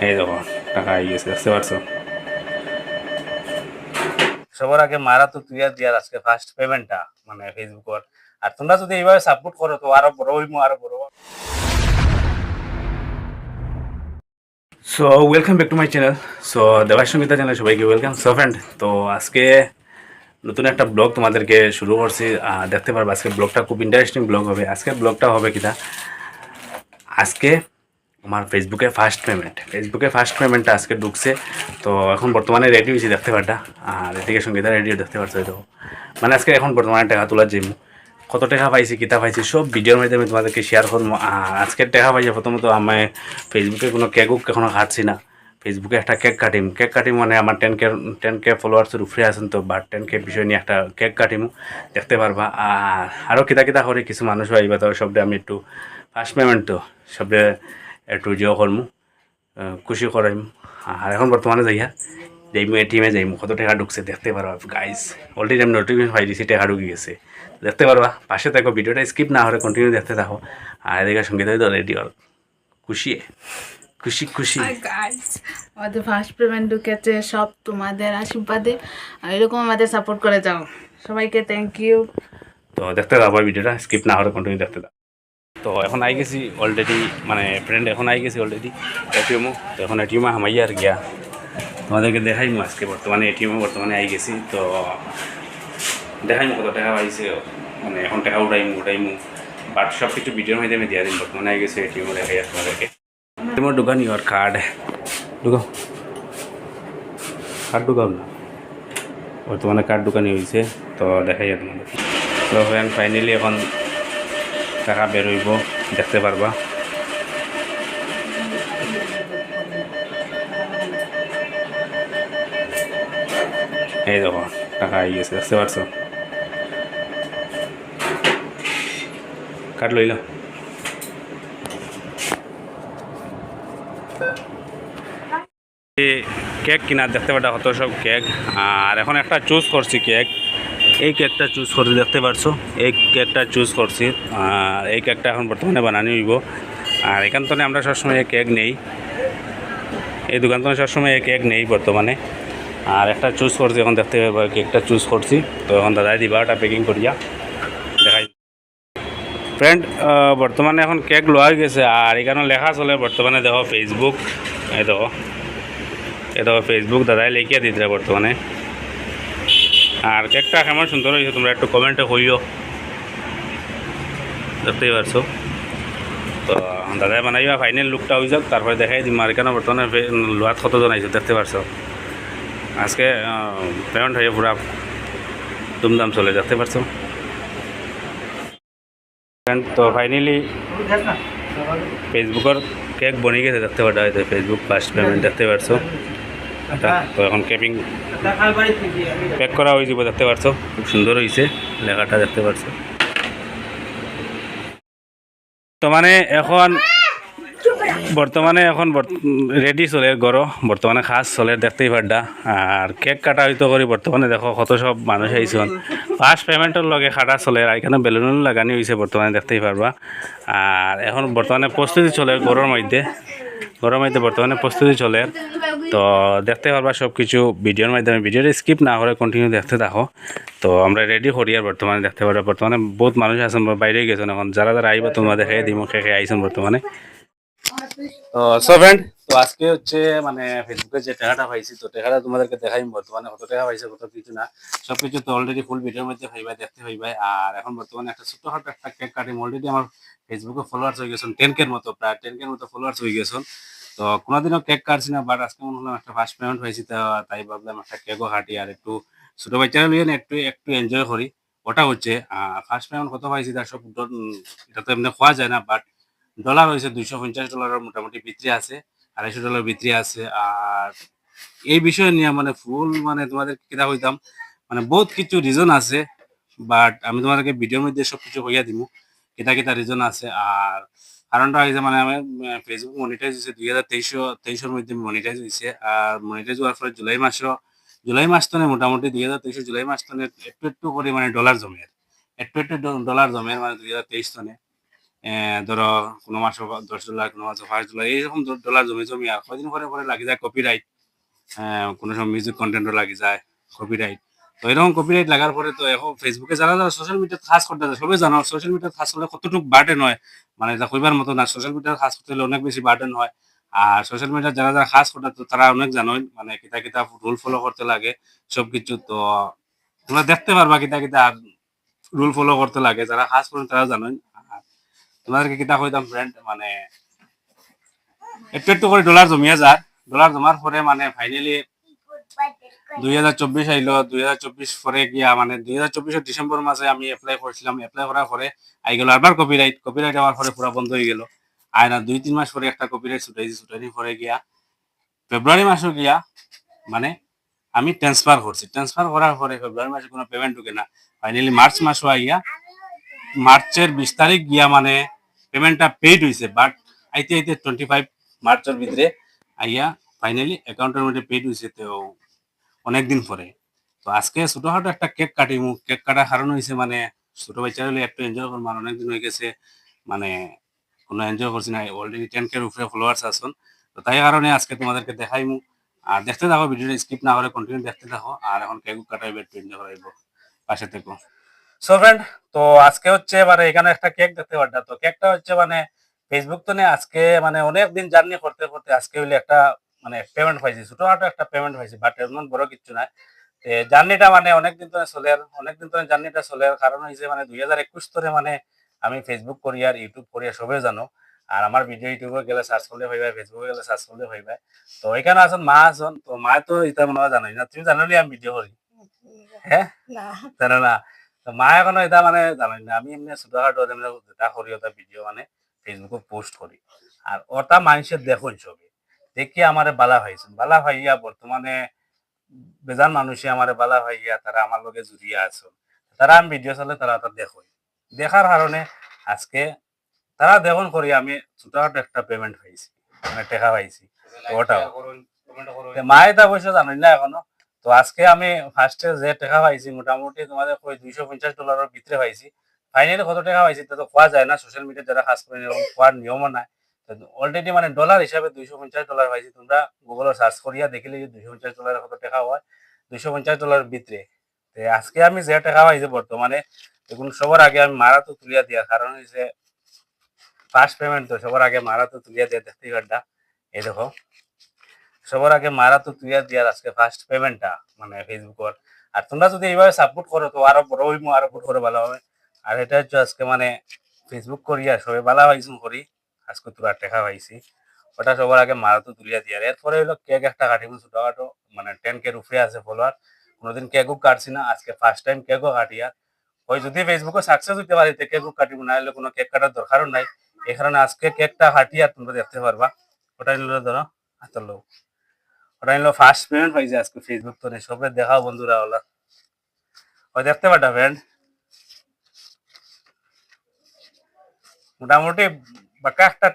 এই দেখো টাকা আই গেছে, বুঝতে পারছো? সবার আগে মারা তো তুই আর দিয়ার আজকে ফার্স্ট পেমেন্টটা মানে ফেসবুকের। আর তোমরা যদি এইভাবে সাপোর্ট করো তো আরো বড় হইমু, আরো বড়। So welcome back to my channel. So দেবার সঙ্গীতা চ্যানেল সবাইকে ওয়েলকাম। সো ফ্রেন্ড, তো আজকে নতুন একটা ব্লগ তোমাদেরকে শুরু করছি। দেখতে পারবো আজকে ব্লগটা খুব ইন্টারেস্টিং ব্লগ হবে। আজকের ব্লগটা হবে কিনা, আজকে আমার ফেসবুকে ফার্স্ট পেমেন্টটা আজকে ঢুকছে। তো এখন বর্তমানে রেডি হয়েছি, দেখতে পারটা। আর এদিকে সঙ্গীতা রেডিও দেখতে পারছো। তো মানে আজকে এখন বর্তমানে টাকা তোলার যাইম, কত টাকা পাইছি কিতা পাইছি সব ভিডিওর মধ্যে আমি তোমাদেরকে শেয়ার করবো। আর আজকের টাকা পাইছি প্রথমত আমি ফেসবুকে কোনো কেকও এখনো খাচ্ছি না। ফেসবুকে একটা কেক কাটিম মানে আমার টেন কে ফলোয়ার্সের উপরে আছেন, তো বা 10K বিষয় নিয়ে একটা কেক কাটিমু, দেখতে পারবা। আর আরও কিতা কিতা করে কিছু মানুষ আইবা, তো সবটা আমি একটু ফার্স্ট পেমেন্ট তো সবটা একটু জিও করমু, খুশি করাইম। আর এখন বর্তমানে যাইমু এটিএমে যাইমু, কত টাকা ঢুকছে দেখতে পারবা গাইস। অলরেডি আমি নোটিফিকেশন পাই দিছি টাকা ঢুকে গেছে, দেখতে পারবা। পাশে থাকো, ভিডিওটা স্কিপ না করে কন্টিনিউ দেখতে থাকো। আর এদিকে সঙ্গীত তো রেডি হল, খুশি খুশি খুশি। হাই গাইস, আমাদের ফার্স্ট পেমেন্ট ঢুকেছে, সব তোমাদের আশীর্বাদে। আর এরকম আমাদের সাপোর্ট করে যাও, সবাইকে থ্যাংক ইউ। তো দেখতে থাকো ভিডিওটা স্কিপ না করে কন্টিনিউ দেখতে থাকো। তো এখন আই গেছি অলরেডি, মানে ফ্রেন্ড এখন আই গেছি অলরেডি এটিএমও। তো এখন এটিএমে হামাই আর গিয়া তোমাদেরকে দেখাইমু আজকে বর্তমানে এটিএমে বর্তমানে আই গেছি। তো দেখাইমু কত টাকা পাইছে, মানে এখন টাকা উঠাইমু বাট সব কিছু ভিডিওর মধ্যে আমি দিয়া দিন। বর্তমানে আই গেছে এটিএমও দেখাই তোমাদেরকে। তোমার দোকানি আর কার্ড ঢুকাও, কার্ড ঢুকাও না, বর্তমানে কার্ড দোকানি হয়েছে। তো দেখাই তোমাদের। তো ফাইনালি এখন টাকা বের হইব, দেখতে পারবা। এই দেখো টাকা আই গেছে, দেখতে পারছো? কার্ড লইল। কেক কিনা দেখতে পাটা কত সব কেক। আর এখন একটা চুজ করছি কেক, এই কেকটা চুজ করছি, দেখতে পারছো? এই কেকটা চুজ করছি। আর এই কেকটা এখন বর্তমানে বানানি হইব। আর এখান থেকে আমরা সবসময় কেক নেই, এই দোকান থেকে সবসময় কেক নেই বর্তমানে। আর একটা চুজ করছি, এখন দেখতে পারবো কেকটা চুজ করছি। তো এখন দাদাই দিবা ওটা প্যাকিং করিয়া দেখাই। ফ্রেন্ড, বর্তমানে এখন কেক লওয়া গেছে। আর এখানে লেখা চলে বর্তমানে, দেখো ফেসবুক, এই দেখো ফেসবুক দাদাই লিখিয়া দিতে বর্তমানে। আর কেকটা কেমন সুন্দর হয়েছে তোমরা একটু কমেন্টে কইও, দেখতেই পারছো। তো দাদাই বানাইবা, ফাইনাল লুকটা হয়ে যাক, তারপরে দেখাই দিম। আর এখানে বর্তমানে লোহাত কতজন আইছে দেখতে পারছো। আজকে পেমেন্ট হয়ে পুরা দুমদাম চলে, দেখতে পারছো। তো ফাইনালি ফেসবুকের কেক বনে গেছে, দেখতে পারো। হয়তো ফেসবুক ফার্স্ট পেমেন্ট দেখতে পারছো। তো এখন প্যাক করা হয়ে যাব, দেখতে পারছো। খুব সুন্দর হয়েছে, লেখাটা দেখতে পারছো। তো মানে এখন বর্তমানে রেডি চলে গরো, বর্তমানে খাস চলে, দেখতেই পারডা। আর কেক কাটা হইতো করি বর্তমানে দেখো কত সব মানুষ আইসন। ফার্স্ট পেমেন্টের লগে খাটা চলে, আর এখানে বেলুন লাগানি হয়েছে বর্তমানে, দেখতেই পারবা। আর এখন বর্তমানে প্রস্তুতি চলে গরমের মধ্যে বর্তমানে প্রস্তুতি চলে। তো দেখতে পারবা সব কিছু ভিডিওর মাধ্যমে, ভিডিওটা স্কিপ না করে কন্টিনিউ দেখতে থাকো। তো আমরা রেডি করি আর বর্তমানে দেখতে পারবা বর্তমানে বহুত মানুষ আছেন, বাইরে গেছেন। এখন যারা যারা আইবা তোমরা দেখাই দিম, খেয়ে আইসেন বর্তমানে। সো ফ্রেন্ড, তো আজকে হচ্ছে মানে ফেসবুকে যে টাকাটা পাইছি, তো টাকাটা তোমাদেরকে দেখাই বর্তমানে কত টাকা পাইছে, কত কিছু না সবকিছু তো অলরেডি ফুল ভিডিওর মধ্যে পাইবা, দেখতে পাইবা। আর এখন বর্তমানে একটা ছোট্টখাটো একটা কেক কাটিং, অলরেডি আমার ফেসবুকে ফলোয়ার্স হয়ে গেছেন 10K মতো, প্রায় 10K মতো ফলোয়ার্স হয়ে গেছেন। তো কোনোদিনও কেক কাটছি না, বাট আজকে মনে হলাম একটা ফার্স্ট পেমেন্ট হয়েছি, তাই ভাবলাম একটা কেকও কাটি আর একটু ছোট বাচ্চারা লিয়ে একটু একটু এনজয় করি। ওটা হচ্ছে ফার্স্ট পেমেন্ট কত পাইছি তার সব এটা তো এমনি খোয়া যায় না, বাট ডলার হয়েছে $250 মোটামুটি ভিতরে আছে, $250 ভিতরে আছে। আর এই বিষয় নিয়ে মানে ফুল মানে তোমাদের কিতা হইতাম, মানে বহুত কিছু রিজন আছে, বাট আমি তোমাদেরকে ভিডিওর মধ্যে সবকিছু হইয়া দিব কিতা কিতা রিজন আছে। আর কারণটা হয়েছে মানে আমার ফেসবুক মনিটাইজ হয়েছে 2023-23-এর মধ্যে মনিটাইজ হয়েছে। আর মনিটাইজ হওয়ার ফলে জুলাই মাস তনে মোটামুটি 2023 জুলাই মাস তনে একটু একটু করে মানে ডলার জমে, একটু একটু ডলার জমে মানে 2023 তনে। ধরো কোনো মাসে $10, কোনো মাসে $5, এইরকম ডলার জমি জমি আর কয়দিন পরে পরে লাগি যায় কপিরাইট, কোনো সময় মিউজিক কন্টেন্টও লাগি যায় কপিরাইট। তো এরকম কপিরাইট লাগার পরে তো এখন ফেসবুকে যারা যারা সোশ্যাল মিডিয়াতে কাজ করতে যায় সবাই জানো সোশ্যাল মিডিয়াতে কাজ করলে কতটুকু বার্ডেন হয়, মানে এটা কইবার মতো না। সোশ্যাল মিডিয়ার কাজ করতে হলে অনেক বেশি বার্ডেন হয়। আর সোশ্যাল মিডিয়ার যারা যারা কাজ করতে তো তারা অনেক জানোই মানে কিতা কিতা রুল ফলো করতে লাগে সবকিছু। তো তোমরা দেখতে পারবা কিতা কিতা আর রুল ফলো করতে লাগে, যারা কাজ করেন তারা জানোই। আর তোমাদেরকে কিতা কইতাম ফ্রেন্ড, মানে একটু একটু করে ডলার জমিয়ে যায়। ডলার জমার পরে মানে ফাইনালি 2024 আইলো। 2024 পরে গিয়া মানে 2024 ডিসেম্বর মাসে আমি অ্যাপ্লাই করছিলাম। অ্যাপ্লাই করার পরে আই গেল আবার কপিরাইট। কপিরাইট হওয়ার পরে পুরো বন্ধ হয়ে গেল। আর না 2-3 মাস পরে একটা কপিরাইট ছুটাইছি। ছুটাইনি পরে গিয়া ফেব্রুয়ারি মাসে গিয়া মানে আমি ট্রান্সফার করছি। ট্রান্সফার করার পরে ফেব্রুয়ারি মাসে কোনো পেমেন্ট ঢুকে না। ফাইনালি মার্চ মাসও আইয়া মার্চের 20 তারিখ গিয়া মানে পেমেন্টটা পেইড হয়েছে, বাট আইতে আইতে 25 মার্চের ভিতরে আইয়া ফাইনালি অ্যাকাউন্টের মধ্যে পেইড হয়েছে। তো অনেকদিন পরে তো আজকে ছোটখাটো একটা কেক কাটিমু। কেক কাটার কারণ হয়েছে মানে ছোট বাচ্চারা হলে একটু এনজয় করবো, আর অনেকদিন হয়ে গেছে মানে কোনো এনজয় করছি না। অলরেডি 10K উপরে ফলোয়ার্স আছেন, তো তাই কারণে আজকে তোমাদেরকে দেখাইমু। আর দেখতে থাকো, ভিডিওটা স্কিপ না করে কন্টিনিউ দেখতে থাকো। আর এখন কেক কাটাইবে, একটু এনজয় করাইবো, পাশে থেকো। সো ফ্রেন্ড, তো আজকে হচ্ছে মানে এখানে একটা কেক দেখতে পারটা। তো কেকটা হচ্ছে মানে ফেসবুক তো আজকে মানে অনেক দিন জার্নি করতে করতে আজকে হইলে একটা মানে পেমেন্ট পাইছি, ছোটখাটো একটা পেমেন্ট পাইছি, বাট এমন বড় কিছু নাই। জার্নিটা মানে অনেকদিন ধরে চলে, অনেকদিন ধরে জার্নিটা চলে। কারণ হয়েছে মানে 2021 ধরে মানে আমি ফেসবুক করি আর ইউটিউব করি, আর সবাই জানো। আর আমার ভিডিও ইউটিউবে গেলে সার্চ করলে হইবে, ফেসবুকে গেলে সার্চ করলে হইবে। তো এখানে আসুন মা আসুন, তো মা তো এটা মনে হয় জানোই না, তুমি জানোলি আমি ভিডিও করি? হ্যাঁ, জানো না? তো মা এখনো এটা মানে জানোই না। আমি এমনি ছোটখাটো যেটা করি ওটা ভিডিও মানে ফেসবুকে পোস্ট করি। আর ওটা মানুষের দেখুন ছবি দেখি আমারে বালা ভাইছেন, বালা ভাইয়া বর্তমানে বেজান মানুষে আমারে বালা ভাইয়া তারা আমার লগে জুড়িয়ে আছে। তারা আমি ভিডিও চালে তারা ওটা দেখুন, দেখার কারণে আজকে তারা দেখুন করি আমি ছোটখাটো একটা পেমেন্ট পাইছি, মানে টাকা পাইছি। তো ওটাও মা এটা অবশ্য জানোই না এখনো। তো আজকে আমি ফার্স্টে যে টাকা পাইছি মোটামুটি তোমাদের ওই $250 ভিতরে পাইছি। ফাইনালি কত টাকা পাইছি তা তো কোয়া যায় না, সোশ্যাল মিডিয়া যারা কাজ করে এরকম কোয়ার নিয়মও নাই। অলরেডি মানে ডলার হিসাবে $250 পাইছি। তোমরা গুগলে সার্চ করিয়া দেখিলে যে $250 কত টাকা হয়, $250 ভিতরে। আজকে আমি যে টাকা পাইছি বর্তমানে এখন সবার আগে আমি মারা তো তুলিয়া দিয়া, কারণ হচ্ছে ফার্স্ট পেমেন্ট তো সবার আগে মারা তো তুলিয়া দিয়া। দেখতেই পারটা, এই দেখো সবার আগে মারা তো তুলিয়া দিয়ার আজকে ফার্স্ট পেমেন্টটা মানে ফেসবুকের। আর তোমরা যদি এইভাবে সাপোর্ট করো তো আরো বড় হইমু, আরো বড় করে ভালো হবে। আর এটা হচ্ছে আজকে মানে ফেসবুক করিয়া সবাই ভালো পাইছুম করি, আজকে তোরা টাকা পাইছি। ওটা সবার আগে মারা তো তুলিয়া দিয়ার। এরপরে হইলো কেক একটা কাটিমু ছোটখাটো, মানে 10K উপরে আছে ফলোয়ার। কোনোদিন কেকও কাটছি না, আজকে ফার্স্ট টাইম কেকও কাটিয়া। ওই যদি ফেসবুকে সাকসেস হইতে পারি তো কেকও কাটিমু, না হলে কোনো কেক কাটার দরকারও নাই। এই কারণে আজকে কেকটা কাটিয়া তোমরা দেখতে পারবা। ওটা নিলে ধরো হাতের লোক, ওটা নিলো ফার্স্ট পেমেন্ট পাইছে আজকে ফেসবুক তো সবে দেখাও বন্ধুরা ওলা। ওই দেখতে পাটা ফ্রেন্ড, মোটামুটি বাঁকা একটা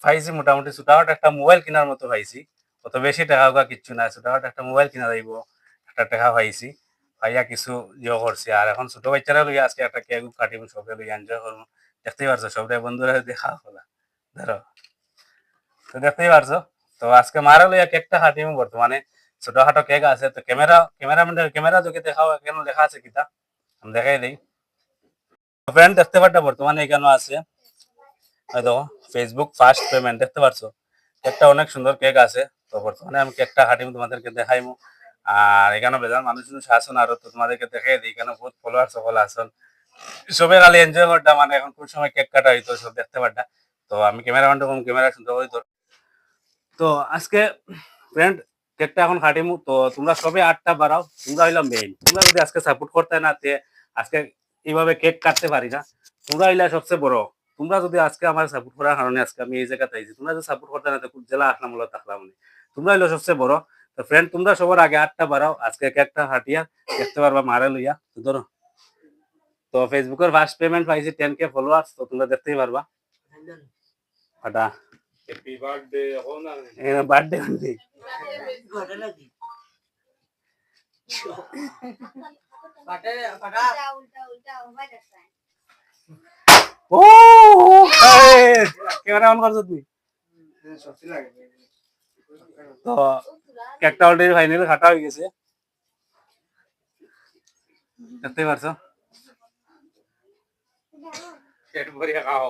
পাইছি, মোটামুটি ছোটখাটো একটা মোবাইল কেনার মতো পাইছি। অত বেশি টাকা ওকা কিচ্ছু না, ছোটখাটো একটা মোবাইল কিনা যাইব, একটা টাকা পাইছি। ভাইয়া কিছু ইয়ে করছি। আর এখন ছোট বাচ্চারা লইয়া আজকে একটা কেক কাটিব, সবে লইয়া এনজয় করবো। দেখতেই পারছো সবাই বন্ধুরা দেখা হলা ধরো, তো দেখতেই পারছো। তো আজকে মারা লইয়া কেকটা কাটিব। বর্তমানে ছোটখাটো কেক আছে। তো ক্যামেরা যদি দেখাও কেন লেখা আছে কিতা আমি দেখাই দিই। ফ্রেন্ড দেখতে পারটা বর্তমানে এখানে আছে, এই দেখো ফেসবুক ফার্স্ট পেমেন্ট দেখতে পারছো। কেকটা অনেক সুন্দর কেক আছে। তো বর্তমানে আমি কেকটা কাটিম, তোমাদেরকে দেখাইমু। আর এখানে বেজান মানুষ আসুন, আরো তো তোমাদেরকে দেখাই দিই। এখানে বহুত ফলোয়ার সকল আসুন, সবে খালি এনজয় করতাম। মানে এখন কোন সময় কেক কাটা হইতো সব দেখতে পারটা। তো আমি ক্যামেরাম্যানটা কম, ক্যামেরা সুন্দর হইতো। তো আজকে ফ্রেন্ড কেকটা এখন কাটিমু। তো তোমরা সবে 8টা বাড়াও, তোমরা হইলাম মেইন। তোমরা যদি আজকে সাপোর্ট করতে না তে আজকে এইভাবে কেক কাটতে পারি না। তোমরা হইলা সবচেয়ে বড়। তোমরা যদি আজকে আমার সাপোর্ট করার কারণে আজকে আমি এই জায়গাতে আইছি, তোমরা যদি সাপোর্ট করতে না তো জেলা আসলাম হলো তাকলাম। তোমরা হইলো সবচেয়ে বড়। তো ফ্রেন্ড তোমরা সবার আগে 8টা বাড়াও, আজকে কেকটা হাটিয়া দেখতে পারবা মারা লইয়া। তো ধরো, তো ফেসবুকের ফার্স্ট পেমেন্ট পাইছি 10K ফলোয়ার্স। তো তোমরা দেখতেই পারবা। হাটা হ্যাপি বার্থডে এখন না বার্থডে মানে ও ক্যামেরা অন করছো তুমি তো কেকটা অলরেডি ফাইনালি কাটা হয়ে গেছে দেখতে পারছো পেট ভরিয়া খাও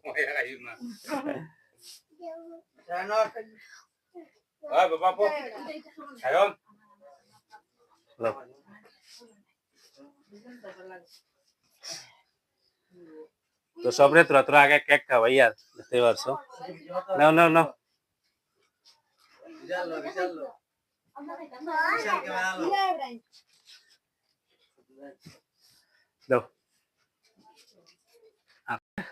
মায়া খাইও না বাবা পো খায়ন তো সবরে তোরা তোরা আগে কেক খাওয়াই আর দেখতে পারছো নাও নাও নাও দাও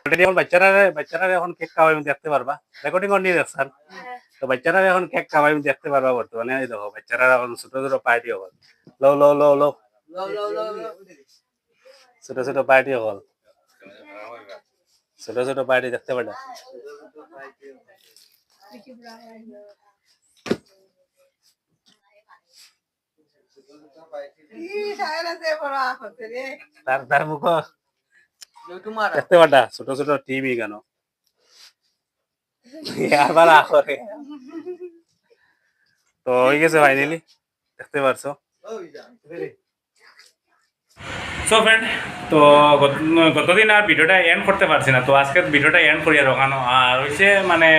অলরেডি এখন বাচ্চারা এখন কেক খাওয়াই দেখতে পারবা রেকর্ডিং অন নিয়ে দেখছেন তো বাচ্চারা এখন কেক খাওয়াই দেখতে পারবা বর্তমানে এই দেখো বাচ্চারা এখন ছোট ছোট পার্টি হল লো লো লো লো ছোট ছোট পার্টি হল ছোট ছোট পার্টি দেখতে পারবা তার তার মুখ দেখতে পারবা ছোট ছোট টিভি কেন আবার আখরে তো হয়ে গেছে ফাইনালি দেখতে পারছো সো ফ্রেন্ড তো গতদিন আর ভিডিওটা এন্ড করতে পারছি না তো আজকে ভিডিওটা এন্ড করিয়া রোকানো আর হয়েছে মানে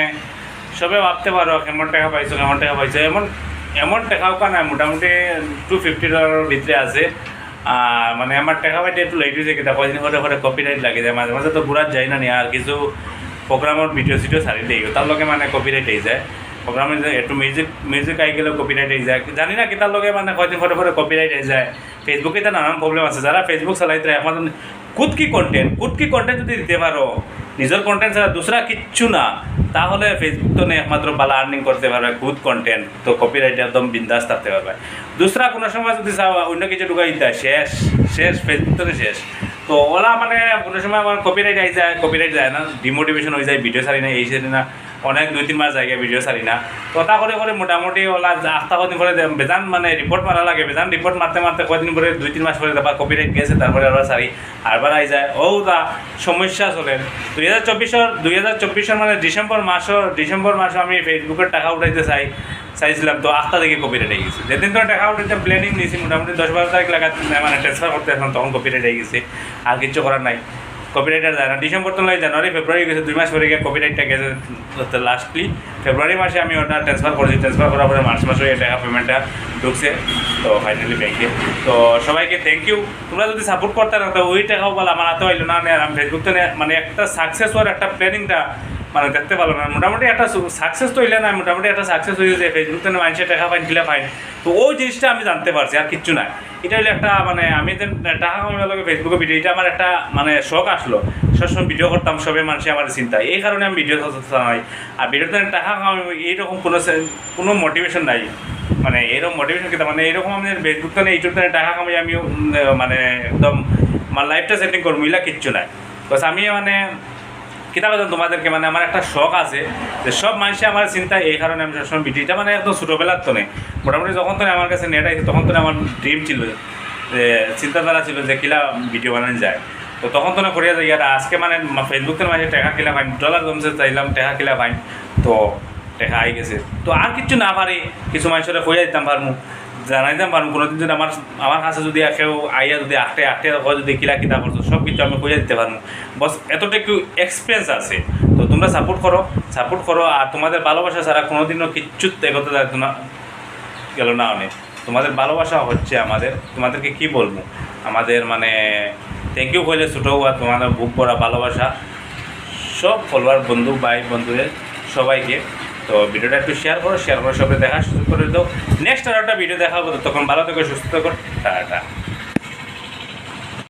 সবে ভাবতে পারো কেমন টাকা পাইছো এমন এমন টাকাও না মোটামুটি $250 ভিতরে আছে আর মানে আমার টাকা পাইতে একটু লেট হয়েছে কিন্তু কদিন করে কপিরাইট লাগে যায় মাঝে মাঝে তো ঘুরার যায় না আর কিছু প্রোগ্রামের ভিডিও সিডিও সারি দিই তার লগে মানে কপিরাইট হয়ে যায় প্রোগ্রামে একটু মিউজিক আই গেলেও কপিরাইট হয়ে যায় জানি না কি তার লগে মানে কয়দিন করে কপিরাইট হয়ে যায় ফেসবুকে তো নানান প্রবলেম আছে যারা ফেসবুক চালাইতে একমাত্র কুটকি কন্টেন্ট যদি দিতে পারো নিজের কন্টেন্ট ছাড়া দুসরা কিচ্ছু না তাহলে ফেসবুক তো একমাত্র ভালো আর্নিং করতে পারবে গুড কন্টেন্ট তো কপিরাইট একদম বিন্দাস থাকতে পারবে দুসরা কোনো সময় যদি চাও অন্য কিছু ঢুকাই দেয় শেষ ফেসবুক তো শেষ তো ওলা মানে কোনো সময় আমার কপিরাইট যায় না ডিমোটিভেশন হয়ে যায় ভিডিও ছাড়ি না এই সারি না অনেক 2-3 মাস জায়গায় ভিডিও ছাড়ি না কথা করে মোটামুটি ওলা আস্তা কদিন করে বেজান মানে রিপোর্ট মারা লাগে বেজান রিপোর্ট মারতে কদিন করে 2-3 মাস পরে তারপর কপিরাইট গেছে তারপরে আবার ছাড়ি আরবার আই যায় ও দা সমস্যা চলে 2024 মানে ডিসেম্বর মাসও আমি ফেসবুকের টাকা উঠাইতে চাইছিলাম তো 8টা থেকে কপিরাইট হয়ে গেছে যেদিন তো টাকা উঠাইতে প্ল্যানিং নিয়েছি মোটামুটি 10-12 তারিখ লাগা মানে ট্রান্সফার করতে আসলাম তখন কপিরাইট হয়ে গেছে আর কিছু করার নাই কপিরাইটার যায় না ডিসেম্বর তো নয় জানুয়ারি ফেব্রুয়ারি গেছে 2 মাস পরে গিয়ে কপিরাইটটা গেছে লাস্টলি ফেব্রুয়ারি মাসে আমি ওটা ট্রান্সফার করার পরে মার্চ মাসে টাকা পেমেন্টটা ঢুকছে তো ফাইনালি ব্যাংকে তো সবাইকে থ্যাংক ইউ তোমরা যদি সাপোর্ট করতে না তো ওই টাকাও বল আমার হাতে হইলো না আর আমি ফেসবুক তো মানে একটা সাকসেস হওয়ার একটা প্ল্যানিংটা মানে দেখতে পারলো না মোটামুটি একটা সাকসেস তো হইলে না মোটামুটি একটা সাকসেস হয়ে যে ফেসবুক তো মানুষের টাকা ফাইন কিলা ফাইন তো ওই জিনিসটা আমি জানতে পারছি আর কিচ্ছু না এটা হলো একটা মানে আমি যে টাকা কামানোর লগে ফেসবুকে ভিডিও এটা আমার একটা মানে শখ আসলো সবসময় ভিডিও করতাম সবে মানুষে আমার চিন্তা এই কারণে আমি ভিডিও চালাই আর ভিডিওতে টাকা কামাই এইরকম কোনো মোটিভেশন নাই মানে এরকম মোটিভেশন কিন্তু মানে এরকম আমি ফেসবুক তো ইউটিউব তো টাকা কামাই আমি মানে একদম আমার লাইফটা সেটিং করবো এগুলা কিচ্ছু নাই বাস আমি মানে কিতা কথা তোমাদেরকে মানে আমার একটা শখ আছে যে সব মানুষে আমার চিন্তা এই কারণে আমি সবসময় ভিডিওটা মানে একদম ছোটোবেলার তো নেই মোটামুটি যখন তো আমার কাছে নেট আছে তখন তো আমার ড্রিম ছিল যে চিন্তাধারা ছিল যে কিলা ভিডিও বানানো যায় তো তখন তো না করিয়া যাই আর আজকে মানে ফেসবুকের মাঝে টাকা কিলা ফাইন ডলার জমছে চাইলাম টাকা কিলা ফাইন তো টাকা আই গেছে তো আর কিছু না পারি কিছু মানুষের কইয়া দিতাম পারমু জানাইতাম পারমু কোনোদিন যদি আমার কাছে যদি কেউ আইয়া যদি আটে যদি কিলা কিতা করছো সব কিছু আমি কইয়া দিতে পারবো বস এতটা একটু এক্সপিরিয়েন্স আছে তো তোমরা সাপোর্ট করো আর তোমাদের ভালোবাসা ছাড়া কোনোদিনও কিচ্ছু এগোতে গেল না অনেক তোমাদের ভালোবাসা হচ্ছে আমাদের তোমাদেরকে কি বলবো আমাদের মানে থ্যাংক ইউ কইলে ছোটো আর তোমাদের বুক করা ভালোবাসা সব ফলোয়ার বন্ধু ভাই বন্ধুদের সবাইকে তো ভিডিওটা একটু শেয়ার করো সবাই দেখার সুযোগ করে দাও নেক্সট আর একটা ভিডিও দেখাবো তখন ভালো থেকো সুস্থ থাকো টাটা